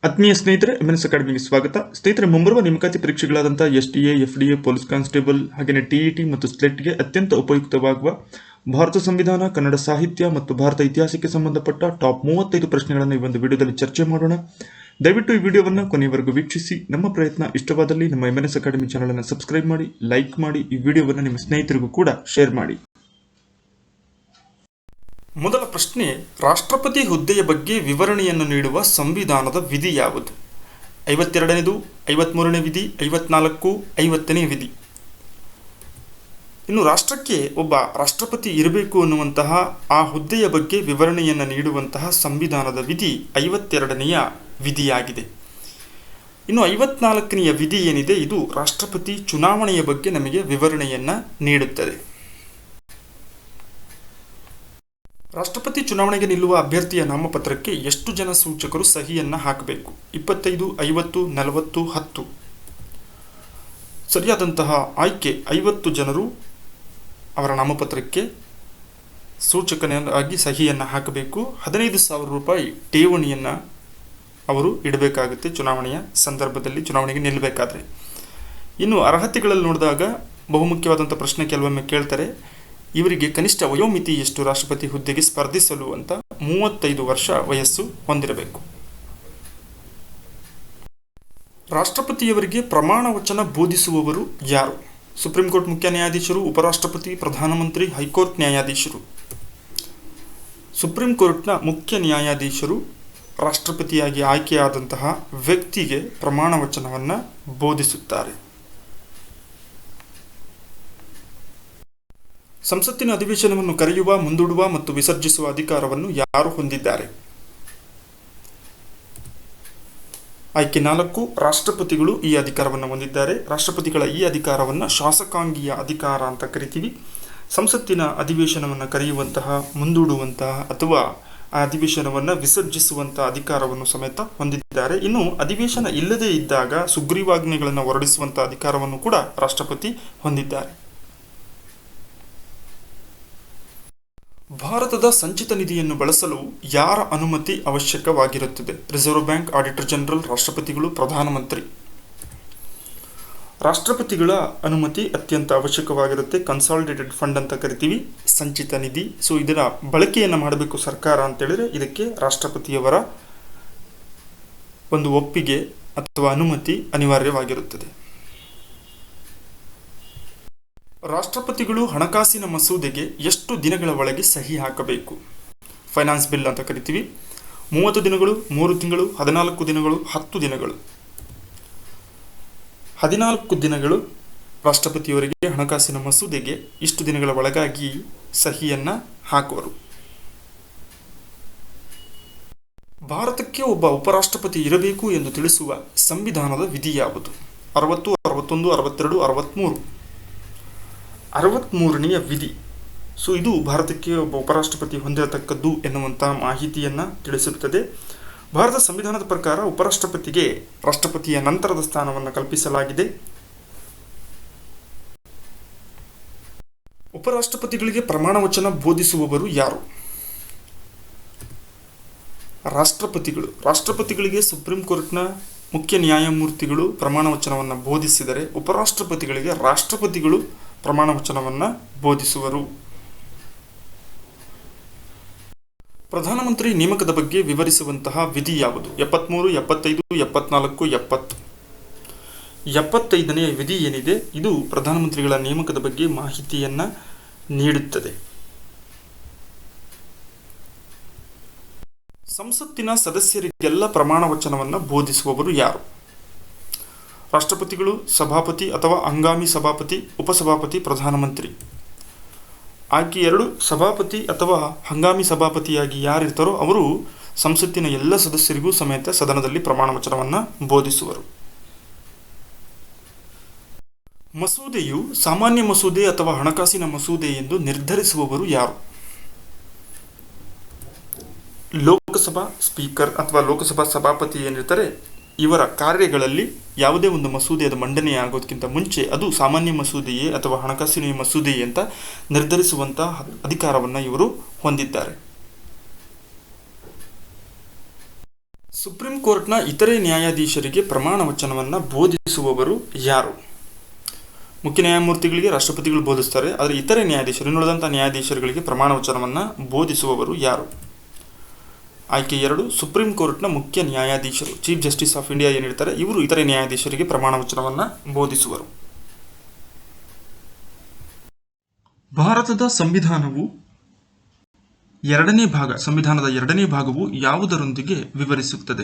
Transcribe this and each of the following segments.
ಆತ್ಮೀಯ ಸ್ನೇಹಿತರೆ, ಎಂಎನ್ಎಸ್ ಅಕಾಡೆಮಿಗೆ ಸ್ವಾಗತ. ಸ್ನೇಹಿತರೆ, ಮುಂಬರುವ ನೇಮಕಾತಿ ಪರೀಕ್ಷೆಗಳಾದಂಥ SDA, FDA, ಪೊಲೀಸ್ ಕಾನ್ಸ್ಟೇಬಲ್ ಹಾಗೆಯೇ TET ಮತ್ತು ಸ್ಲೆಟ್ಗೆ ಅತ್ಯಂತ ಉಪಯುಕ್ತವಾಗುವ ಭಾರತ ಸಂವಿಧಾನ, ಕನ್ನಡ ಸಾಹಿತ್ಯ ಮತ್ತು ಭಾರತ ಇತಿಹಾಸಕ್ಕೆ ಸಂಬಂಧಪಟ್ಟ ಟಾಪ್ 35 ಪ್ರಶ್ನೆಗಳನ್ನು ಈ ಒಂದು ವಿಡಿಯೋದಲ್ಲಿ ಚರ್ಚೆ ಮಾಡೋಣ. ದಯವಿಟ್ಟು ಈ ವಿಡಿಯೋವನ್ನು ಕೊನೆಯವರೆಗೂ ವೀಕ್ಷಿಸಿ. ನಮ್ಮ ಪ್ರಯತ್ನ ಇಷ್ಟವಾದಲ್ಲಿ ನಮ್ಮ ಎಂಎನ್ಎಸ್ ಅಕಾಡೆಮಿ ಚಾನಲ್ ಅನ್ನು ಸಬ್ಸ್ಕ್ರೈಬ್ ಮಾಡಿ, ಲೈಕ್ ಮಾಡಿ, ಈ ವಿಡಿಯೋವನ್ನು ನಿಮ್ಮ ಸ್ನೇಹಿತರಿಗೂ ಕೂಡ ಶೇರ್ ಮಾಡಿ. ಮೊದಲ ಪ್ರಶ್ನೆ, ರಾಷ್ಟ್ರಪತಿ ಹುದ್ದೆಯ ಬಗ್ಗೆ ವಿವರಣೆಯನ್ನು ನೀಡುವ ಸಂವಿಧಾನದ ವಿಧಿ ಯಾವುದು? 52ನೇದು, 53ನೇ ವಿಧಿ, 54, 50ನೇ ವಿಧಿ. ಇನ್ನು ರಾಷ್ಟ್ರಕ್ಕೆ ಒಬ್ಬ ರಾಷ್ಟ್ರಪತಿ ಇರಬೇಕು ಅನ್ನುವಂತಹ ಆ ಹುದ್ದೆಯ ಬಗ್ಗೆ ವಿವರಣೆಯನ್ನು ನೀಡುವಂತಹ ಸಂವಿಧಾನದ ವಿಧಿ 52ನೆಯ ವಿಧಿಯಾಗಿದೆ. ಇನ್ನು 54ನೆಯ ವಿಧಿ ಏನಿದೆ, ಇದು ರಾಷ್ಟ್ರಪತಿ ಚುನಾವಣೆಯ ಬಗ್ಗೆ ನಮಗೆ ವಿವರಣೆಯನ್ನು ನೀಡುತ್ತದೆ. ರಾಷ್ಟ್ರಪತಿ ಚುನಾವಣೆಗೆ ನಿಲ್ಲುವ ಅಭ್ಯರ್ಥಿಯ ನಾಮಪತ್ರಕ್ಕೆ ಎಷ್ಟು ಜನ ಸೂಚಕರು ಸಹಿಯನ್ನು ಹಾಕಬೇಕು? 25, 50, 40, 10. ಸರಿಯಾದಂತಹ ಆಯ್ಕೆ 50 ಜನರು ಅವರ ನಾಮಪತ್ರಕ್ಕೆ ಸೂಚಕನಾಗಿ ಸಹಿಯನ್ನು ಹಾಕಬೇಕು. 15,000 ರೂಪಾಯಿ ಠೇವಣಿಯನ್ನು ಅವರು ಇಡಬೇಕಾಗುತ್ತೆ ಚುನಾವಣೆಯ ಸಂದರ್ಭದಲ್ಲಿ, ಚುನಾವಣೆಗೆ ನಿಲ್ಲಬೇಕಾದ್ರೆ. ಇನ್ನು ಅರ್ಹತೆಗಳಲ್ಲಿ ನೋಡಿದಾಗ ಬಹುಮುಖ್ಯವಾದಂಥ ಪ್ರಶ್ನೆ ಕೆಲವೊಮ್ಮೆ ಕೇಳ್ತಾರೆ, ಇವರಿಗೆ ಕನಿಷ್ಠ ವಯೋಮಿತಿ ಎಷ್ಟು ರಾಷ್ಟ್ರಪತಿ ಹುದ್ದೆಗೆ ಸ್ಪರ್ಧಿಸಲು ಅಂತ? 35 ವರ್ಷ ವಯಸ್ಸು ಹೊಂದಿರಬೇಕು. ರಾಷ್ಟ್ರಪತಿಯವರಿಗೆ ಪ್ರಮಾಣ ವಚನ ಬೋಧಿಸುವವರು ಯಾರು? ಸುಪ್ರೀಂ ಕೋರ್ಟ್ ಮುಖ್ಯ ನ್ಯಾಯಾಧೀಶರು, ಉಪರಾಷ್ಟ್ರಪತಿ, ಪ್ರಧಾನಮಂತ್ರಿ, ಹೈಕೋರ್ಟ್ ನ್ಯಾಯಾಧೀಶರು. ಸುಪ್ರೀಂ ಕೋರ್ಟ್ನ ಮುಖ್ಯ ನ್ಯಾಯಾಧೀಶರು ರಾಷ್ಟ್ರಪತಿಯಾಗಿ ಆಯ್ಕೆಯಾದಂತಹ ವ್ಯಕ್ತಿಗೆ ಪ್ರಮಾಣ ವಚನವನ್ನು ಬೋಧಿಸುತ್ತಾರೆ. ಸಂಸತ್ತಿನ ಅಧಿವೇಶನವನ್ನು ಕರೆಯುವ, ಮುಂದೂಡುವ ಮತ್ತು ವಿಸರ್ಜಿಸುವ ಅಧಿಕಾರವನ್ನು ಯಾರು ಹೊಂದಿದ್ದಾರೆ? ಆಯ್ಕೆ 4, ರಾಷ್ಟ್ರಪತಿಗಳು ಈ ಅಧಿಕಾರವನ್ನು ಹೊಂದಿದ್ದಾರೆ. ರಾಷ್ಟ್ರಪತಿಗಳ ಈ ಅಧಿಕಾರವನ್ನು ಶಾಸಕಾಂಗೀಯ ಅಧಿಕಾರ ಅಂತ ಕರಿತೀವಿ. ಸಂಸತ್ತಿನ ಅಧಿವೇಶನವನ್ನು ಕರೆಯುವಂತಹ, ಮುಂದೂಡುವಂತಹ ಅಥವಾ ಆ ಅಧಿವೇಶನವನ್ನು ವಿಸರ್ಜಿಸುವಂತಹ ಅಧಿಕಾರವನ್ನು ಸಮೇತ ಹೊಂದಿದ್ದಾರೆ. ಇನ್ನು ಅಧಿವೇಶನ ಇಲ್ಲದೇ ಇದ್ದಾಗ ಸುಗ್ರೀವಾಜ್ಞೆಗಳನ್ನು ಹೊರಡಿಸುವಂತಹ ಅಧಿಕಾರವನ್ನು ಕೂಡ ರಾಷ್ಟ್ರಪತಿ ಹೊಂದಿದ್ದಾರೆ. ಭಾರತದ ಸಂಚಿತ ನಿಧಿಯನ್ನು ಬಳಸಲು ಯಾರ ಅನುಮತಿ ಅವಶ್ಯಕವಾಗಿರುತ್ತದೆ? ರಿಸರ್ವ್ ಬ್ಯಾಂಕ್, ಆಡಿಟರ್ ಜನರಲ್, ರಾಷ್ಟ್ರಪತಿಗಳು, ಪ್ರಧಾನಮಂತ್ರಿ. ರಾಷ್ಟ್ರಪತಿಗಳ ಅನುಮತಿ ಅತ್ಯಂತ ಅವಶ್ಯಕವಾಗಿರುತ್ತೆ. ಕನ್ಸಾಲಿಡೇಟೆಡ್ ಫಂಡ್ ಅಂತ ಕರಿತೀವಿ, ಸಂಚಿತ ನಿಧಿ. ಸೊ ಇದರ ಬಳಕೆಯನ್ನು ಮಾಡಬೇಕು ಸರ್ಕಾರ ಅಂತೇಳಿದ್ರೆ ಇದಕ್ಕೆ ರಾಷ್ಟ್ರಪತಿಯವರ ಒಂದು ಒಪ್ಪಿಗೆ ಅಥವಾ ಅನುಮತಿ ಅನಿವಾರ್ಯವಾಗಿರುತ್ತದೆ. ರಾಷ್ಟ್ರಪತಿಗಳು ಹಣಕಾಸಿನ ಮಸೂದೆಗೆ ಎಷ್ಟು ದಿನಗಳ ಒಳಗೆ ಸಹಿ ಹಾಕಬೇಕು? ಫೈನಾನ್ಸ್ ಬಿಲ್ ಅಂತ ಕರಿತೀವಿ. 30 ದಿನಗಳು, 3 ತಿಂಗಳು, 14 ದಿನಗಳು, 10 ದಿನಗಳು. 14 ದಿನಗಳು ರಾಷ್ಟ್ರಪತಿಯವರಿಗೆ ಹಣಕಾಸಿನ ಮಸೂದೆಗೆ ಇಷ್ಟು ದಿನಗಳ ಒಳಗಾಗಿ ಸಹಿಯನ್ನು ಹಾಕುವರು. ಭಾರತಕ್ಕೆ ಒಬ್ಬ ಉಪರಾಷ್ಟ್ರಪತಿ ಇರಬೇಕು ಎಂದು ತಿಳಿಸುವ ಸಂವಿಧಾನದ ವಿಧಿ ಯಾವುದು? 60, 61, 62, 63. 63ನೆಯ ವಿಧಿ. ಸೊ ಇದು ಭಾರತಕ್ಕೆ ಒಬ್ಬ ಉಪರಾಷ್ಟ್ರಪತಿ ಹೊಂದಿರತಕ್ಕದ್ದು ಎನ್ನುವಂತಹ ಮಾಹಿತಿಯನ್ನು ತಿಳಿಸುತ್ತದೆ. ಭಾರತ ಸಂವಿಧಾನದ ಪ್ರಕಾರ ಉಪರಾಷ್ಟ್ರಪತಿಗೆ ರಾಷ್ಟ್ರಪತಿಯ ನಂತರದ ಸ್ಥಾನವನ್ನು ಕಲ್ಪಿಸಲಾಗಿದೆ. ಉಪರಾಷ್ಟ್ರಪತಿಗಳಿಗೆ ಪ್ರಮಾಣ ವಚನ ಬೋಧಿಸುವವರು ಯಾರು? ರಾಷ್ಟ್ರಪತಿಗಳು. ರಾಷ್ಟ್ರಪತಿಗಳಿಗೆ ಸುಪ್ರೀಂ ಕೋರ್ಟ್ನ ಮುಖ್ಯ ನ್ಯಾಯಮೂರ್ತಿಗಳು ಪ್ರಮಾಣ ವಚನವನ್ನು ಬೋಧಿಸಿದರೆ, ಉಪರಾಷ್ಟ್ರಪತಿಗಳಿಗೆ ರಾಷ್ಟ್ರಪತಿಗಳು ಪ್ರಮಾಣ ವಚನವನ್ನು ಬೋಧಿಸುವರು. ಪ್ರಧಾನಮಂತ್ರಿ ನೇಮಕದ ಬಗ್ಗೆ ವಿವರಿಸುವಂತಹ ವಿಧಿ ಯಾವುದು? 73, 75, 74, 70. 75ನೇ ವಿಧಿ ಏನಿದೆ, ಇದು ಪ್ರಧಾನಮಂತ್ರಿಗಳ ನೇಮಕದ ಬಗ್ಗೆ ಮಾಹಿತಿಯನ್ನು ನೀಡುತ್ತದೆ. ಸಂಸತ್ತಿನ ಸದಸ್ಯರಿಗೆಲ್ಲ ಪ್ರಮಾಣ ವಚನವನ್ನು ಬೋಧಿಸುವವರು ಯಾರು? ರಾಷ್ಟ್ರಪತಿಗಳು, ಸಭಾಪತಿ ಅಥವಾ ಹಂಗಾಮಿ ಸಭಾಪತಿ, ಉಪಸಭಾಪತಿ, ಪ್ರಧಾನಮಂತ್ರಿ. ಆಯ್ಕೆ 2, ಸಭಾಪತಿ ಅಥವಾ ಹಂಗಾಮಿ ಸಭಾಪತಿಯಾಗಿ ಯಾರಿರ್ತಾರೋ ಅವರು ಸಂಸತ್ತಿನ ಎಲ್ಲ ಸದಸ್ಯರಿಗೂ ಸಮೇತ ಸದನದಲ್ಲಿ ಪ್ರಮಾಣ ವಚನವನ್ನು ಬೋಧಿಸುವರು. ಮಸೂದೆಯು ಸಾಮಾನ್ಯ ಮಸೂದೆ ಅಥವಾ ಹಣಕಾಸಿನ ಮಸೂದೆ ಎಂದು ನಿರ್ಧರಿಸುವವರು ಯಾರು? ಲೋಕಸಭಾ ಸ್ಪೀಕರ್ ಅಥವಾ ಲೋಕಸಭಾ ಸಭಾಪತಿ ಏನಿರ್ತಾರೆ, ಇವರ ಕಾರ್ಯಗಳಲ್ಲಿ ಯಾವುದೇ ಒಂದು ಮಸೂದೆಯ ಮಂಡನೆ ಆಗೋದಕ್ಕಿಂತ ಮುಂಚೆ ಅದು ಸಾಮಾನ್ಯ ಮಸೂದೆಯೇ ಅಥವಾ ಹಣಕಾಸಿನ ಮಸೂದೆಯೇ ಅಂತ ನಿರ್ಧರಿಸುವಂತಹ ಅಧಿಕಾರವನ್ನು ಇವರು ಹೊಂದಿದ್ದಾರೆ. ಸುಪ್ರೀಂ ಕೋರ್ಟ್ನ ಇತರೆ ನ್ಯಾಯಾಧೀಶರಿಗೆ ಪ್ರಮಾಣ ವಚನವನ್ನು ಬೋಧಿಸುವವರು ಯಾರು? ಮುಖ್ಯ ನ್ಯಾಯಮೂರ್ತಿಗಳಿಗೆ ರಾಷ್ಟ್ರಪತಿಗಳು ಬೋಧಿಸ್ತಾರೆ, ಆದರೆ ಇತರೆ ನ್ಯಾಯಾಧೀಶರು, ಇನ್ನುಳಿದಂಥ ನ್ಯಾಯಾಧೀಶರುಗಳಿಗೆ ಪ್ರಮಾಣ ವಚನವನ್ನು ಬೋಧಿಸುವವರು ಯಾರು? ಆಯ್ಕೆ 2, ಸುಪ್ರೀಂ ಕೋರ್ಟ್ನ ಮುಖ್ಯ ನ್ಯಾಯಾಧೀಶರು, ಚೀಫ್ ಜಸ್ಟಿಸ್ ಆಫ್ ಇಂಡಿಯಾ ಏನಿರ್ತಾರೆ ಇವರು ಇತರೆ ನ್ಯಾಯಾಧೀಶರಿಗೆ ಪ್ರಮಾಣ ವಚನವನ್ನು ಬೋಧಿಸುವರು. ಭಾರತದ ಸಂವಿಧಾನದ ಎರಡನೇ ಭಾಗವು ಯಾವುದರೊಂದಿಗೆ ವಿವರಿಸುತ್ತದೆ?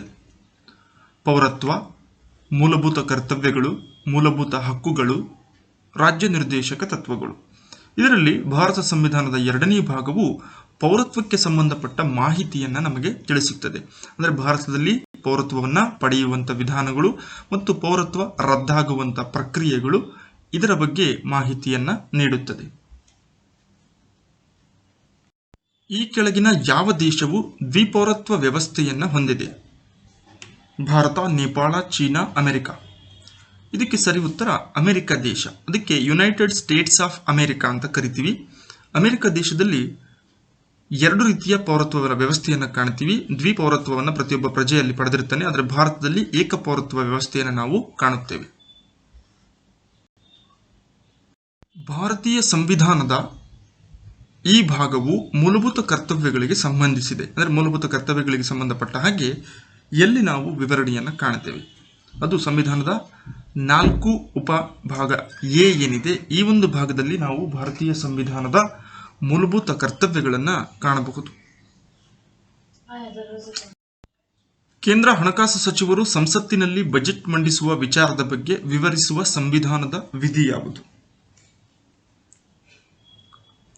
ಪೌರತ್ವ, ಮೂಲಭೂತ ಕರ್ತವ್ಯಗಳು, ಮೂಲಭೂತ ಹಕ್ಕುಗಳು, ರಾಜ್ಯ ನಿರ್ದೇಶಕ ತತ್ವಗಳು. ಇದರಲ್ಲಿ ಭಾರತ ಸಂವಿಧಾನದ ಎರಡನೇ ಭಾಗವು ಪೌರತ್ವಕ್ಕೆ ಸಂಬಂಧಪಟ್ಟ ಮಾಹಿತಿಯನ್ನು ನಮಗೆ ತಿಳಿಸುತ್ತದೆ. ಅಂದರೆ ಭಾರತದಲ್ಲಿ ಪೌರತ್ವವನ್ನು ಪಡೆಯುವಂಥ ವಿಧಾನಗಳು ಮತ್ತು ಪೌರತ್ವ ರದ್ದಾಗುವಂಥ ಪ್ರಕ್ರಿಯೆಗಳು, ಇದರ ಬಗ್ಗೆ ಮಾಹಿತಿಯನ್ನು ನೀಡುತ್ತದೆ. ಈ ಕೆಳಗಿನ ಯಾವ ದೇಶವು ದ್ವಿಪೌರತ್ವ ವ್ಯವಸ್ಥೆಯನ್ನು ಹೊಂದಿದೆ? Bharat, Nepal, China, America. ಇದಕ್ಕೆ ಸರಿ ಉತ್ತರ ಅಮೆರಿಕ ದೇಶ. ಅದಕ್ಕೆ ಯುನೈಟೆಡ್ ಸ್ಟೇಟ್ಸ್ ಆಫ್ ಅಮೆರಿಕ ಅಂತ ಕರಿತೀವಿ. ಅಮೆರಿಕ ದೇಶದಲ್ಲಿ 2 ರೀತಿಯ ಪೌರತ್ವ ವ್ಯವಸ್ಥೆಯನ್ನು ಕಾಣ್ತೀವಿ. ದ್ವಿಪೌರತ್ವವನ್ನು ಪ್ರತಿಯೊಬ್ಬ ಪ್ರಜೆಯಲ್ಲಿ ಪಡೆದಿರ್ತಾನೆ, ಆದರೆ ಭಾರತದಲ್ಲಿ ಏಕಪೌರತ್ವ ವ್ಯವಸ್ಥೆಯನ್ನು ನಾವು ಕಾಣುತ್ತೇವೆ. ಭಾರತೀಯ ಸಂವಿಧಾನದ ಈ ಭಾಗವು ಮೂಲಭೂತ ಕರ್ತವ್ಯಗಳಿಗೆ ಸಂಬಂಧಿಸಿದೆ. ಅಂದರೆ ಮೂಲಭೂತ ಕರ್ತವ್ಯಗಳಿಗೆ ಸಂಬಂಧಪಟ್ಟ ಹಾಗೆ ಎಲ್ಲಿ ನಾವು ವಿವರಣೆಯನ್ನು ಕಾಣುತ್ತೇವೆ? ಅದು ಸಂವಿಧಾನದ 4 ಉಪಭಾಗ ಎ ಏನಿದೆ, ಈ ಒಂದು ಭಾಗದಲ್ಲಿ ನಾವು ಭಾರತೀಯ ಸಂವಿಧಾನದ ಮೂಲಭೂತ ಕರ್ತವ್ಯಗಳನ್ನು ಕಾಣಬಹುದು. ಕೇಂದ್ರ ಹಣಕಾಸು ಸಚಿವರು ಸಂಸತ್ತಿನಲ್ಲಿ ಬಜೆಟ್ ಮಂಡಿಸುವ ವಿಚಾರದ ಬಗ್ಗೆ ವಿವರಿಸುವ ಸಂವಿಧಾನದ ವಿಧಿ ಯಾವುದು?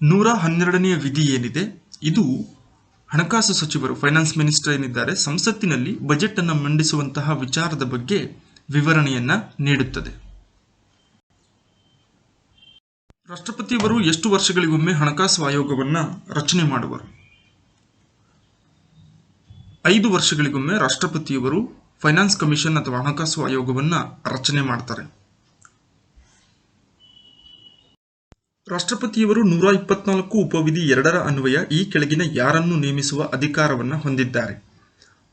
112ನೇ ವಿಧಿ ಏನಿದೆ, ಇದು ಹಣಕಾಸು ಸಚಿವರು, ಫೈನಾನ್ಸ್ ಮಿನಿಸ್ಟರ್ ಏನಿದ್ದಾರೆ, ಸಂಸತ್ತಿನಲ್ಲಿ ಬಜೆಟ್ ಅನ್ನು ಮಂಡಿಸುವಂತಹ ವಿಚಾರದ ಬಗ್ಗೆ ವಿವರಣೆಯನ್ನ ನೀಡುತ್ತದೆ. ರಾಷ್ಟ್ರಪತಿಯವರು ಎಷ್ಟು ವರ್ಷಗಳಿಗೊಮ್ಮೆ ಹಣಕಾಸು ಆಯೋಗವನ್ನ ರಚನೆ ಮಾಡುವರು? 5 ವರ್ಷಗಳಿಗೊಮ್ಮೆ ರಾಷ್ಟ್ರಪತಿಯವರು ಫೈನಾನ್ಸ್ ಕಮಿಷನ್ ಅಥವಾ ಹಣಕಾಸು ಆಯೋಗವನ್ನ ರಚನೆ ಮಾಡ್ತಾರೆ. ರಾಷ್ಟ್ರಪತಿಯವರು 124 ಉಪವಿಧಿ 2ರ ಅನ್ವಯ ಈ ಕೆಳಗಿನ ಯಾರನ್ನು ನೇಮಿಸುವ ಅಧಿಕಾರವನ್ನು ಹೊಂದಿದ್ದಾರೆ?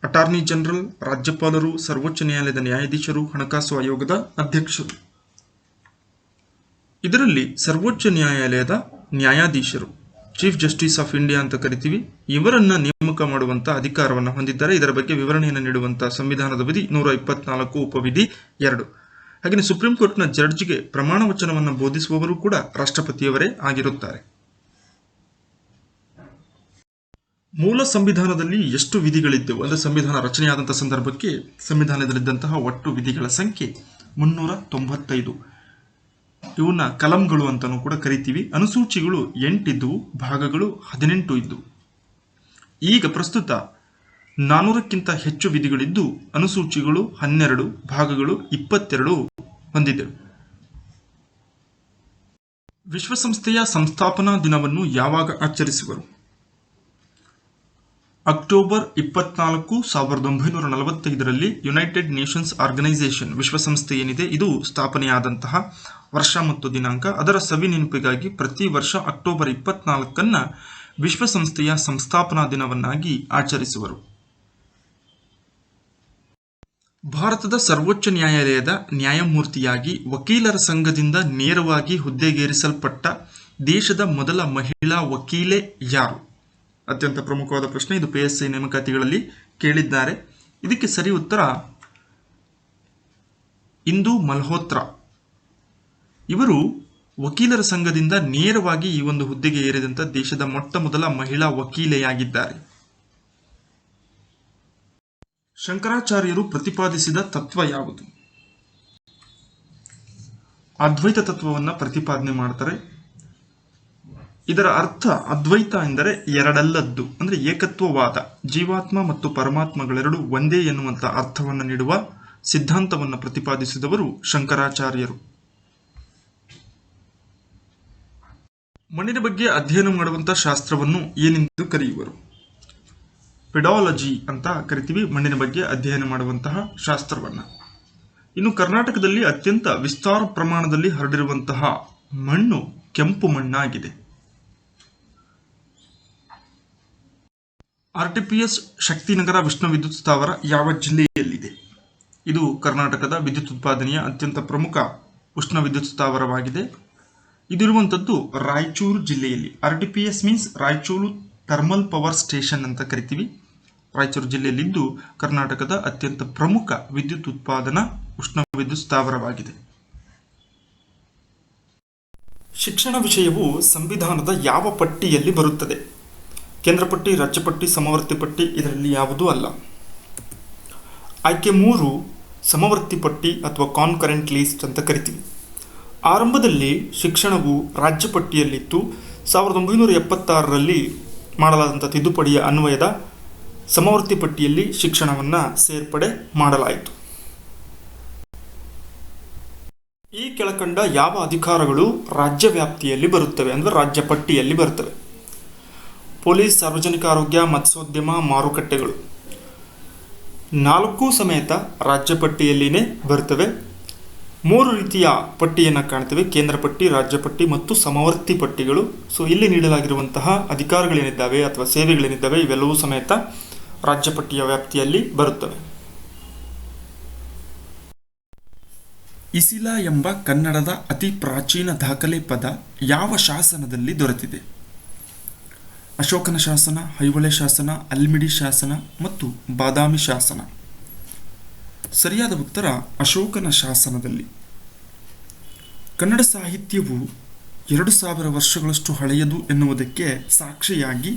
ಅಟಾರ್ನಿ ಜನರಲ್, ರಾಜ್ಯಪಾಲರು, ಸರ್ವೋಚ್ಚ ನ್ಯಾಯಾಲಯದ ನ್ಯಾಯಾಧೀಶರು, ಹಣಕಾಸು ಆಯೋಗದ ಅಧ್ಯಕ್ಷರು. ಇದರಲ್ಲಿ ಸರ್ವೋಚ್ಚ ನ್ಯಾಯಾಲಯದ ನ್ಯಾಯಾಧೀಶರು, ಚೀಫ್ ಜಸ್ಟಿಸ್ ಆಫ್ ಇಂಡಿಯಾ ಅಂತ ಕರಿತೀವಿ, ಇವರನ್ನ ನೇಮಕ ಮಾಡುವಂತಹ ಅಧಿಕಾರವನ್ನು ಹೊಂದಿದ್ದಾರೆ. ಇದರ ಬಗ್ಗೆ ವಿವರಣೆಯನ್ನು ನೀಡುವಂತಹ ಸಂವಿಧಾನದ ವಿಧಿ 124 ಉಪವಿಧಿ 2. ಹಾಗೆಯೇ ಸುಪ್ರೀಂ ಕೋರ್ಟ್ನ ಜಡ್ಜ್ಗೆ ಪ್ರಮಾಣ ವಚನವನ್ನು ಬೋಧಿಸುವವರು ಕೂಡ ರಾಷ್ಟ್ರಪತಿಯವರೇ ಆಗಿರುತ್ತಾರೆ. ಮೂಲ ಸಂವಿಧಾನದಲ್ಲಿ ಎಷ್ಟು ವಿಧಿಗಳಿದ್ದವು? ಅಂದರೆ ಸಂವಿಧಾನ ರಚನೆಯಾದಂತಹ ಸಂದರ್ಭಕ್ಕೆ ಸಂವಿಧಾನದಲ್ಲಿದ್ದಂತಹ ಒಟ್ಟು ವಿಧಿಗಳ ಸಂಖ್ಯೆ 395. ಇವನ್ನ ಕಲಂಗಳು ಅಂತಾನೂ ಕೂಡ ಕರಿತೀವಿ. ಅನುಸೂಚಿಗಳು 8 ಇದ್ದವು, ಭಾಗಗಳು 18 ಇದ್ದವು. ಈಗ ಪ್ರಸ್ತುತ 400ಕ್ಕಿಂತ ಹೆಚ್ಚು ವಿಧಿಗಳಿದ್ದು ಅನುಸೂಚಿಗಳು 12, ಭಾಗಗಳು 22 ಹೊಂದಿದ್ದವು. ವಿಶ್ವಸಂಸ್ಥೆಯ ಸಂಸ್ಥಾಪನಾ ದಿನವನ್ನು ಯಾವಾಗ ಆಚರಿಸುವರು? ಅಕ್ಟೋಬರ್ 24, 1945ರಲ್ಲಿ ಯುನೈಟೆಡ್ ನೇಷನ್ಸ್ ಆರ್ಗನೈಸೇಷನ್, ವಿಶ್ವಸಂಸ್ಥೆ ಏನಿದೆ ಇದು ಸ್ಥಾಪನೆಯಾದಂತಹ ವರ್ಷ ಮತ್ತು ದಿನಾಂಕ. ಅದರ ಸವಿ ನೆನಪಿಗಾಗಿ ಪ್ರತಿ ವರ್ಷ ಅಕ್ಟೋಬರ್ 24 ವಿಶ್ವಸಂಸ್ಥೆಯ ಸಂಸ್ಥಾಪನಾ ದಿನವನ್ನಾಗಿ ಆಚರಿಸುವರು. ಭಾರತದ ಸರ್ವೋಚ್ಚ ನ್ಯಾಯಾಲಯದ ನ್ಯಾಯಮೂರ್ತಿಯಾಗಿ ವಕೀಲರ ಸಂಘದಿಂದ ನೇರವಾಗಿ ಹುದ್ದೆಗೇರಿಸಲ್ಪಟ್ಟ ದೇಶದ ಮೊದಲ ಮಹಿಳಾ ವಕೀಲೆ ಯಾರು? ಅತ್ಯಂತ ಪ್ರಮುಖವಾದ ಪ್ರಶ್ನೆ ಇದು. PSI ನೇಮಕಾತಿಗಳಲ್ಲಿ ಕೇಳಿದ್ದಾರೆ. ಇದಕ್ಕೆ ಸರಿ ಉತ್ತರ ಇಂದು ಮಲ್ಹೋತ್ರಾ. ಇವರು ವಕೀಲರ ಸಂಘದಿಂದ ನೇರವಾಗಿ ಈ ಒಂದು ಹುದ್ದೆಗೆ ಏರಿದಂತ ದೇಶದ ಮೊಟ್ಟ ಮೊದಲ ಮಹಿಳಾ ವಕೀಲೆಯಾಗಿದ್ದಾರೆ. ಶಂಕರಾಚಾರ್ಯರು ಪ್ರತಿಪಾದಿಸಿದ ತತ್ವ ಯಾವುದು? ಅದ್ವೈತ ತತ್ವವನ್ನು ಪ್ರತಿಪಾದನೆ ಮಾಡ್ತಾರೆ. ಇದರ ಅರ್ಥ ಅದ್ವೈತ ಎಂದರೆ ಎರಡಲ್ಲದ್ದು, ಅಂದ್ರೆ ಏಕತ್ವವಾದ, ಜೀವಾತ್ಮ ಮತ್ತು ಪರಮಾತ್ಮಗಳೆರಡು ಒಂದೇ ಎನ್ನುವಂತ ಅರ್ಥವನ್ನು ನೀಡುವ ಸಿದ್ಧಾಂತವನ್ನು ಪ್ರತಿಪಾದಿಸಿದವರು ಶಂಕರಾಚಾರ್ಯರು. ಮಣ್ಣಿನ ಬಗ್ಗೆ ಅಧ್ಯಯನ ಮಾಡುವಂತಹ ಶಾಸ್ತ್ರವನ್ನು ಏನೆಂದು ಕರೆಯುವರು? ಪೆಡಾಲಜಿ ಅಂತ ಕರಿತೀವಿ, ಮಣ್ಣಿನ ಬಗ್ಗೆ ಅಧ್ಯಯನ ಮಾಡುವಂತಹ ಶಾಸ್ತ್ರವನ್ನ. ಇನ್ನು ಕರ್ನಾಟಕದಲ್ಲಿ ಅತ್ಯಂತ ವಿಸ್ತಾರ ಪ್ರಮಾಣದಲ್ಲಿ ಹರಡಿರುವಂತಹ ಮಣ್ಣು ಕೆಂಪು ಮಣ್ಣಾಗಿದೆ. RTPS ಶಕ್ತಿನಗರ ವಿಷ್ಣು ವಿದ್ಯುತ್ ಸ್ಥಾವರ ಯಾವ ಜಿಲ್ಲೆಯಲ್ಲಿದೆ? ಇದು ಕರ್ನಾಟಕದ ವಿದ್ಯುತ್ ಉತ್ಪಾದನೆಯ ಅತ್ಯಂತ ಪ್ರಮುಖ ಉಷ್ಣ ವಿದ್ಯುತ್ ಸ್ಥಾವರವಾಗಿದೆ. ಇದಿರುವಂಥದ್ದು ರಾಯಚೂರು ಜಿಲ್ಲೆಯಲ್ಲಿ. RTPS means Raichur thermal power station ಅಂತ ಕರಿತೀವಿ. ರಾಯಚೂರು ಜಿಲ್ಲೆಯಲ್ಲಿದ್ದು ಕರ್ನಾಟಕದ ಅತ್ಯಂತ ಪ್ರಮುಖ ವಿದ್ಯುತ್ ಉತ್ಪಾದನಾ ಉಷ್ಣ ವಿದ್ಯುತ್ ಸ್ಥಾವರವಾಗಿದೆ. ಶಿಕ್ಷಣ ವಿಷಯವು ಸಂವಿಧಾನದ ಯಾವ ಪಟ್ಟಿಯಲ್ಲಿ ಬರುತ್ತದೆ? ಕೇಂದ್ರ ಪಟ್ಟಿ, ರಾಜ್ಯ ಪಟ್ಟಿ, ಸಮವರ್ತಿ ಪಟ್ಟಿ, ಇದರಲ್ಲಿ ಯಾವುದೂ ಅಲ್ಲ. ಆಯ್ಕೆ 3 ಸಮವರ್ತಿ ಪಟ್ಟಿ ಅಥವಾ ಕಾನ್ಕರೆಂಟ್ ಲಿಸ್ಟ್ ಅಂತ ಕರಿತೀವಿ. ಆರಂಭದಲ್ಲಿ ಶಿಕ್ಷಣವು ರಾಜ್ಯ ಪಟ್ಟಿಯಲ್ಲಿತ್ತು. 1976ರಲ್ಲಿ ಮಾಡಲಾದಂಥ ತಿದ್ದುಪಡಿಯ ಅನ್ವಯದ ಸಮವರ್ತಿ ಪಟ್ಟಿಯಲ್ಲಿ ಶಿಕ್ಷಣವನ್ನು ಸೇರ್ಪಡೆ ಮಾಡಲಾಯಿತು. ಈ ಕೆಳಕಂಡ ಯಾವ ಅಧಿಕಾರಗಳು ರಾಜ್ಯ ವ್ಯಾಪ್ತಿಯಲ್ಲಿ ಬರುತ್ತವೆ ಅಂದರೆ ರಾಜ್ಯ ಪಟ್ಟಿಯಲ್ಲಿ ಬರುತ್ತವೆ? ಪೊಲೀಸ್, ಸಾರ್ವಜನಿಕ ಆರೋಗ್ಯ, ಮತ್ಸ್ಯೋದ್ಯಮ, ಮಾರುಕಟ್ಟೆಗಳು. 4 ಸಮೇತ ರಾಜ್ಯ ಪಟ್ಟಿಯಲ್ಲಿನೇ ಬರ್ತವೆ. 3 ರೀತಿಯ ಪಟ್ಟಿಯನ್ನು ಕಾಣ್ತೇವೆ: ಕೇಂದ್ರ ಪಟ್ಟಿ, ರಾಜ್ಯ ಪಟ್ಟಿ ಮತ್ತು ಸಮವರ್ತಿ ಪಟ್ಟಿಗಳು. ಸೊ ಇಲ್ಲಿ ನೀಡಲಾಗಿರುವಂತಹ ಅಧಿಕಾರಗಳೇನಿದ್ದಾವೆ ಅಥವಾ ಸೇವೆಗಳೇನಿದ್ದಾವೆ ಇವೆಲ್ಲವೂ ಸಮೇತ ರಾಜ್ಯ ಪಟ್ಟಿಯ ವ್ಯಾಪ್ತಿಯಲ್ಲಿ ಬರುತ್ತವೆ. ಇಸಿಲಾ ಎಂಬ ಕನ್ನಡದ ಅತಿ ಪ್ರಾಚೀನ ದಾಖಲೆ ಪದ ಯಾವ ಶಾಸನದಲ್ಲಿ ದೊರೆತಿದೆ? ಅಶೋಕನ ಶಾಸನ, ಐಹೊಳೆ ಶಾಸನ, ಅಲ್ಮಿಡಿ ಶಾಸನ ಮತ್ತು ಬಾದಾಮಿ ಶಾಸನ. ಸರಿಯಾದ ಉತ್ತರ ಅಶೋಕನ ಶಾಸನದಲ್ಲಿ. ಕನ್ನಡ ಸಾಹಿತ್ಯವು 2000 ವರ್ಷಗಳಷ್ಟು ಹಳೆಯದು ಎನ್ನುವುದಕ್ಕೆ ಸಾಕ್ಷಿಯಾಗಿ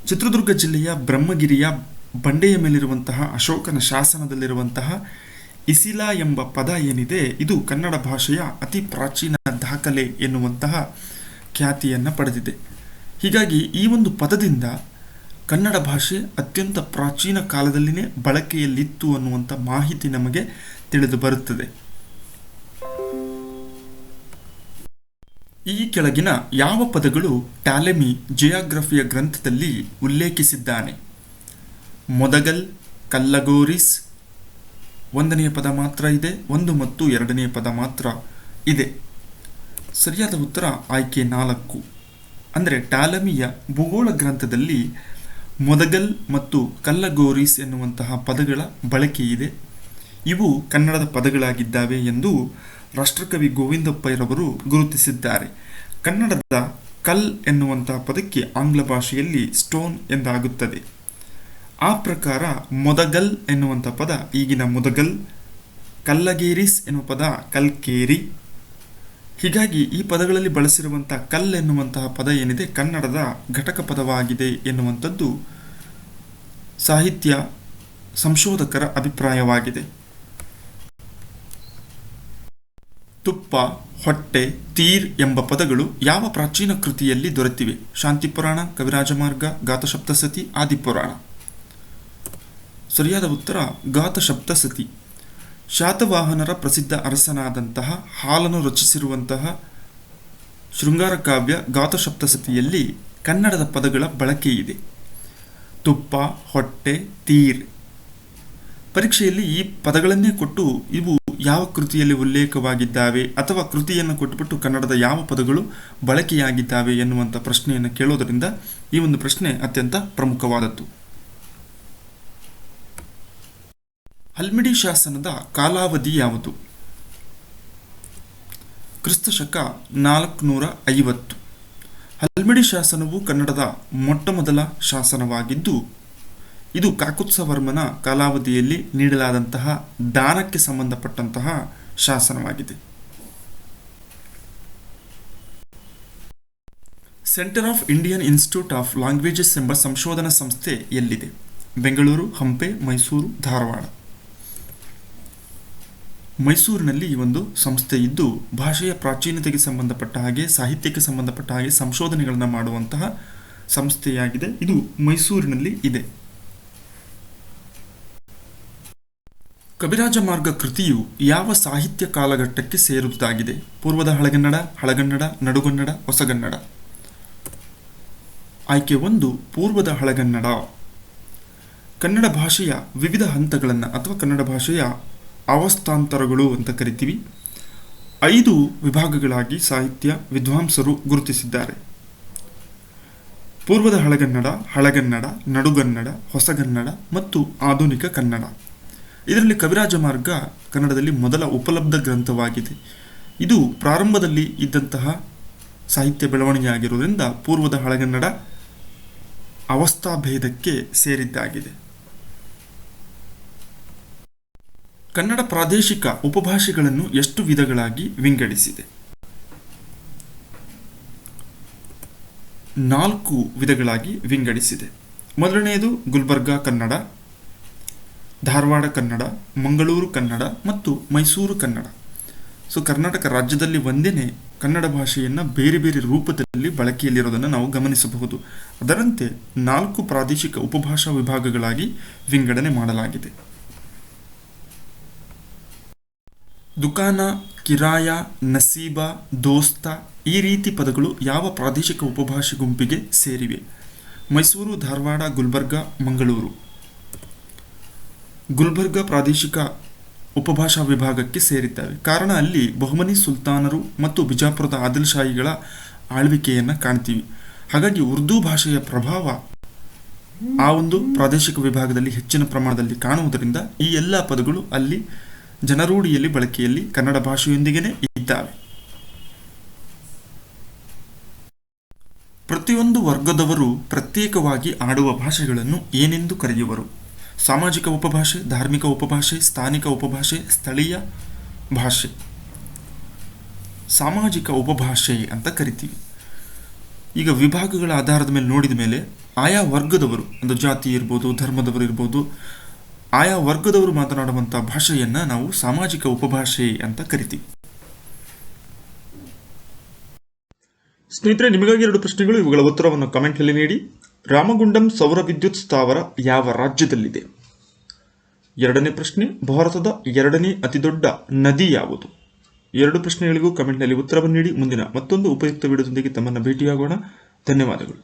ಚಿತ್ರದುರ್ಗ ಜಿಲ್ಲೆಯ ಬ್ರಹ್ಮಗಿರಿಯ ಬಂಡೆಯ ಮೇಲಿರುವಂತಹ ಅಶೋಕನ ಶಾಸನದಲ್ಲಿರುವಂತಹ ಇಸಿಲಾ ಎಂಬ ಪದ ಏನಿದೆ ಇದು ಕನ್ನಡ ಭಾಷೆಯ ಅತಿ ಪ್ರಾಚೀನ ದಾಖಲೆ ಎನ್ನುವಂತಹ ಖ್ಯಾತಿಯನ್ನು ಪಡೆದಿದೆ. ಹೀಗಾಗಿ ಈ ಒಂದು ಪದದಿಂದ ಕನ್ನಡ ಭಾಷೆ ಅತ್ಯಂತ ಪ್ರಾಚೀನ ಕಾಲದಲ್ಲಿನೇ ಬಳಕೆಯಲ್ಲಿತ್ತು ಅನ್ನುವಂಥ ಮಾಹಿತಿ ನಮಗೆ ತಿಳಿದು ಬರುತ್ತದೆ. ಈ ಕೆಳಗಿನ ಯಾವ ಪದಗಳು ಟಾಲೆಮಿ ಜಿಯಾಗ್ರಫಿಯ ಗ್ರಂಥದಲ್ಲಿ ಉಲ್ಲೇಖಿಸಿದ್ದಾನೆ? ಮೊದಗಲ್, ಕಲ್ಲಗೋರಿಸ್. 1ನೆಯ ಪದ ಮಾತ್ರ ಇದೆ, 1 ಮತ್ತು 2ನೆಯ ಪದ ಮಾತ್ರ ಇದೆ. ಸರಿಯಾದ ಉತ್ತರ ಆಯ್ಕೆ 4. ಅಂದರೆ ಟಾಲೆಮಿಯ ಭೂಗೋಳ ಗ್ರಂಥದಲ್ಲಿ ಮೊದಗಲ್ ಮತ್ತು ಕಲ್ಲಗೋರಿಸ್ ಎನ್ನುವಂತಹ ಪದಗಳ ಬಳಕೆ ಇದೆ. ಇವು ಕನ್ನಡದ ಪದಗಳಾಗಿದ್ದಾವೆ ಎಂದು ರಾಷ್ಟ್ರಕವಿ ಗೋವಿಂದಪ್ಪಯ್ಯರವರು ಗುರುತಿಸಿದ್ದಾರೆ. ಕನ್ನಡದ ಕಲ್ ಎನ್ನುವಂತಹ ಪದಕ್ಕೆ ಆಂಗ್ಲ ಭಾಷೆಯಲ್ಲಿ ಸ್ಟೋನ್ ಎಂದಾಗುತ್ತದೆ. ಆ ಪ್ರಕಾರ ಮೊದಗಲ್ ಎನ್ನುವಂಥ ಪದ ಈಗಿನ ಮುದಗಲ್, ಕಲ್ಲಗೇರಿಸ್ ಎನ್ನುವ ಪದ ಕಲ್ಕೇರಿ. ಹೀಗಾಗಿ ಈ ಪದಗಳಲ್ಲಿ ಬಳಸಿರುವಂಥ ಕಲ್ ಎನ್ನುವಂತಹ ಪದ ಏನಿದೆ ಕನ್ನಡದ ಘಟಕ ಪದವಾಗಿದೆ ಎನ್ನುವಂಥದ್ದು ಸಾಹಿತ್ಯ ಸಂಶೋಧಕರ ಅಭಿಪ್ರಾಯವಾಗಿದೆ. ತುಪ್ಪ, ಹೊಟ್ಟೆ, ತೀರ್ ಎಂಬ ಪದಗಳು ಯಾವ ಪ್ರಾಚೀನ ಕೃತಿಯಲ್ಲಿ ದೊರೆತಿವೆ? ಶಾಂತಿ ಪುರಾಣ, ಕವಿರಾಜಮಾರ್ಗ, ಗಾತಸಪ್ತಸತಿ, ಆದಿಪುರಾಣ. ಸರಿಯಾದ ಉತ್ತರ ಗಾತಸಪ್ತಸತಿ. ಶಾತವಾಹನರ ಪ್ರಸಿದ್ಧ ಅರಸನಾದಂತಹ ಹಾಲನ್ನು ರಚಿಸಿರುವಂತಹ ಶೃಂಗಾರ ಕಾವ್ಯ ಗಾತಸಪ್ತಸತಿಯಲ್ಲಿ ಕನ್ನಡದ ಪದಗಳ ಬಳಕೆ ಇದೆ. ತುಪ್ಪ, ಹೊಟ್ಟೆ, ತೀರ್. ಪರೀಕ್ಷೆಯಲ್ಲಿ ಈ ಪದಗಳನ್ನೇ ಕೊಟ್ಟು ಇವು ಯಾವ ಕೃತಿಯಲ್ಲಿ ಉಲ್ಲೇಖವಾಗಿದ್ದಾವೆ ಅಥವಾ ಕೃತಿಯನ್ನು ಕೊಟ್ಟುಬಿಟ್ಟು ಕನ್ನಡದ ಯಾವ ಪದಗಳು ಬಳಕೆಯಾಗಿದ್ದಾವೆ ಎನ್ನುವಂಥ ಪ್ರಶ್ನೆಯನ್ನು ಕೇಳೋದರಿಂದ ಈ ಒಂದು ಪ್ರಶ್ನೆ ಅತ್ಯಂತ ಪ್ರಮುಖವಾದದ್ದು. ಅಲ್ಮಿಡಿ ಶಾಸನದ ಕಾಲಾವಧಿ ಯಾವುದು? ಕ್ರಿಸ್ತಶಕ 450. ಅಲ್ಮಿಡಿ ಶಾಸನವು ಕನ್ನಡದ ಮೊಟ್ಟಮೊದಲ ಶಾಸನವಾಗಿದ್ದು ಇದು ಕಾಕುತ್ಸವರ್ಮನ ಕಾಲಾವಧಿಯಲ್ಲಿ ನೀಡಲಾದಂತಹ ದಾನಕ್ಕೆ ಸಂಬಂಧಪಟ್ಟಂತಹ ಶಾಸನವಾಗಿದೆ. Centre of Indian institute of languages ಎಂಬ ಸಂಶೋಧನಾ ಸಂಸ್ಥೆ ಎಲ್ಲಿದೆ? ಬೆಂಗಳೂರು, ಹಂಪೆ, ಮೈಸೂರು, ಧಾರವಾಡ. ಮೈಸೂರಿನಲ್ಲಿ ಈ ಒಂದು ಸಂಸ್ಥೆ ಇದ್ದು ಭಾಷೆಯ ಪ್ರಾಚೀನತೆಗೆ ಸಂಬಂಧಪಟ್ಟ ಹಾಗೆ, ಸಾಹಿತ್ಯಕ್ಕೆ ಸಂಬಂಧಪಟ್ಟ ಹಾಗೆ ಸಂಶೋಧನೆಗಳನ್ನು ಮಾಡುವಂತಹ ಸಂಸ್ಥೆಯಾಗಿದೆ. ಇದು ಮೈಸೂರಿನಲ್ಲಿ ಇದೆ. ಕವಿರಾಜಮಾರ್ಗ ಕೃತಿಯು ಯಾವ ಸಾಹಿತ್ಯ ಕಾಲಘಟ್ಟಕ್ಕೆ ಸೇರುವುದಾಗಿದೆ? ಪೂರ್ವದ ಹಳಗನ್ನಡ, ಹಳಗನ್ನಡ, ನಡುಗನ್ನಡ, ಹೊಸಗನ್ನಡ. ಆಯ್ಕೆ 1 ಪೂರ್ವದ ಹಳಗನ್ನಡ. ಕನ್ನಡ ಭಾಷೆಯ ವಿವಿಧ ಹಂತಗಳನ್ನು ಅಥವಾ ಕನ್ನಡ ಭಾಷೆಯ ಅವಸ್ಥಾಂತರಗಳು ಅಂತ ಕರಿತೀವಿ. 5 ವಿಭಾಗಗಳಾಗಿ ಸಾಹಿತ್ಯ ವಿದ್ವಾಂಸರು ಗುರುತಿಸಿದ್ದಾರೆ. ಪೂರ್ವದ ಹಳಗನ್ನಡ, ಹಳಗನ್ನಡ, ನಡುಗನ್ನಡ, ಹೊಸಗನ್ನಡ ಮತ್ತು ಆಧುನಿಕ ಕನ್ನಡ. ಇದರಲ್ಲಿ ಕವಿರಾಜ ಮಾರ್ಗ ಕನ್ನಡದಲ್ಲಿ ಮೊದಲ ಉಪಲಬ್ಧ ಗ್ರಂಥವಾಗಿದೆ. ಇದು ಪ್ರಾರಂಭದಲ್ಲಿ ಇದ್ದಂತಹ ಸಾಹಿತ್ಯ ಬೆಳವಣಿಗೆ ಆಗಿರುವುದರಿಂದ ಪೂರ್ವದ ಹಳಗನ್ನಡ ಅವಸ್ಥಾಭೇದಕ್ಕೆ ಸೇರಿದ್ದಾಗಿದೆ. ಕನ್ನಡ ಪ್ರಾದೇಶಿಕ ಉಪಭಾಷೆಗಳನ್ನು ಎಷ್ಟು ವಿಧಗಳಾಗಿ ವಿಂಗಡಿಸಿದೆ? 4 ವಿಧಗಳಾಗಿ ವಿಂಗಡಿಸಿದೆ. ಮೊದಲನೆಯದು ಗುಲ್ಬರ್ಗಾ ಕನ್ನಡ, ಧಾರವಾಡ ಕನ್ನಡ, ಮಂಗಳೂರು ಕನ್ನಡ ಮತ್ತು ಮೈಸೂರು ಕನ್ನಡ. ಕರ್ನಾಟಕ ರಾಜ್ಯದಲ್ಲಿ ಒಂದೇ ಕನ್ನಡ ಭಾಷೆಯನ್ನು ಬೇರೆ ಬೇರೆ ರೂಪದಲ್ಲಿ ಬಳಕೆಯಲ್ಲಿರೋದನ್ನು ನಾವು ಗಮನಿಸಬಹುದು. ಅದರಂತೆ 4 ಪ್ರಾದೇಶಿಕ ಉಪಭಾಷಾ ವಿಭಾಗಗಳಾಗಿ ವಿಂಗಡಣೆ ಮಾಡಲಾಗಿದೆ. ದುಕಾನ, ಕಿರಾಯ, ನಸೀಬ, ದೋಸ್ತ ಈ ರೀತಿ ಪದಗಳು ಯಾವ ಪ್ರಾದೇಶಿಕ ಉಪಭಾಷೆ ಗುಂಪಿಗೆ ಸೇರಿವೆ? ಮೈಸೂರು, ಧಾರವಾಡ, ಗುಲ್ಬರ್ಗಾ, ಮಂಗಳೂರು. ಗುಲ್ಬರ್ಗಾ ಪ್ರಾದೇಶಿಕ ಉಪಭಾಷಾ ವಿಭಾಗಕ್ಕೆ ಸೇರಿದ್ದಾವೆ. ಕಾರಣ ಅಲ್ಲಿ ಬಹುಮನಿ ಸುಲ್ತಾನರು ಮತ್ತು ಬಿಜಾಪುರದ ಆದಿಲ್ ಶಾಹಿಗಳ ಆಳ್ವಿಕೆಯನ್ನು ಕಾಣ್ತೀವಿ. ಹಾಗಾಗಿ ಉರ್ದು ಭಾಷೆಯ ಪ್ರಭಾವ ಆ ಒಂದು ಪ್ರಾದೇಶಿಕ ವಿಭಾಗದಲ್ಲಿ ಹೆಚ್ಚಿನ ಪ್ರಮಾಣದಲ್ಲಿ ಕಾಣುವುದರಿಂದ ಈ ಎಲ್ಲ ಪದಗಳು ಅಲ್ಲಿ ಜನರೂಢಿಯಲ್ಲಿ ಬಳಕೆಯಲ್ಲಿ ಕನ್ನಡ ಭಾಷೆಯೊಂದಿಗೆ ಇದ್ದಾವೆ. ಪ್ರತಿಯೊಂದು ವರ್ಗದವರು ಪ್ರತ್ಯೇಕವಾಗಿ ಆಡುವ ಭಾಷೆಗಳನ್ನು ಏನೆಂದು ಕರೆಯುವರು? ಸಾಮಾಜಿಕ ಉಪಭಾಷೆ, ಧಾರ್ಮಿಕ ಉಪಭಾಷೆ, ಸ್ಥಾನಿಕ ಉಪಭಾಷೆ, ಸ್ಥಳೀಯ ಭಾಷೆ. ಸಾಮಾಜಿಕ ಉಪಭಾಷೆ ಅಂತ ಕರಿತೀವಿ. ಈಗ ವಿಭಾಗಗಳ ಆಧಾರದ ಮೇಲೆ ನೋಡಿದ ಮೇಲೆ ಆಯಾ ವರ್ಗದವರು, ಒಂದು ಜಾತಿ ಇರ್ಬೋದು, ಧರ್ಮದವರು ಇರ್ಬೋದು, ಆಯಾ ವರ್ಗದವರು ಮಾತನಾಡುವಂಥ ಭಾಷೆಯನ್ನು ನಾವು ಸಾಮಾಜಿಕ ಉಪಭಾಷೆ ಅಂತ ಕರಿತೀವಿ. ಸ್ನೇಹಿತರೆ, ನಿಮಗಾಗಿ 2 ಪ್ರಶ್ನೆಗಳು. ಇವುಗಳ ಉತ್ತರವನ್ನು ಕಮೆಂಟ್ನಲ್ಲಿ ನೀಡಿ. ರಾಮಗುಂಡಂ ಸೌರ ವಿದ್ಯುತ್ ಸ್ಥಾವರ ಯಾವ ರಾಜ್ಯದಲ್ಲಿದೆ? 2ನೇ ಪ್ರಶ್ನೆ, ಭಾರತದ 2ನೇ ಅತಿದೊಡ್ಡ ನದಿ ಯಾವುದು? 2 ಪ್ರಶ್ನೆಗಳಿಗೂ ಕಮೆಂಟ್ನಲ್ಲಿ ಉತ್ತರವನ್ನು ನೀಡಿ. ಮುಂದಿನ ಮತ್ತೊಂದು ಉಪಯುಕ್ತ ವಿಡಿಯೋದೊಂದಿಗೆ ತಮ್ಮನ್ನು ಭೇಟಿಯಾಗೋಣ. ಧನ್ಯವಾದಗಳು.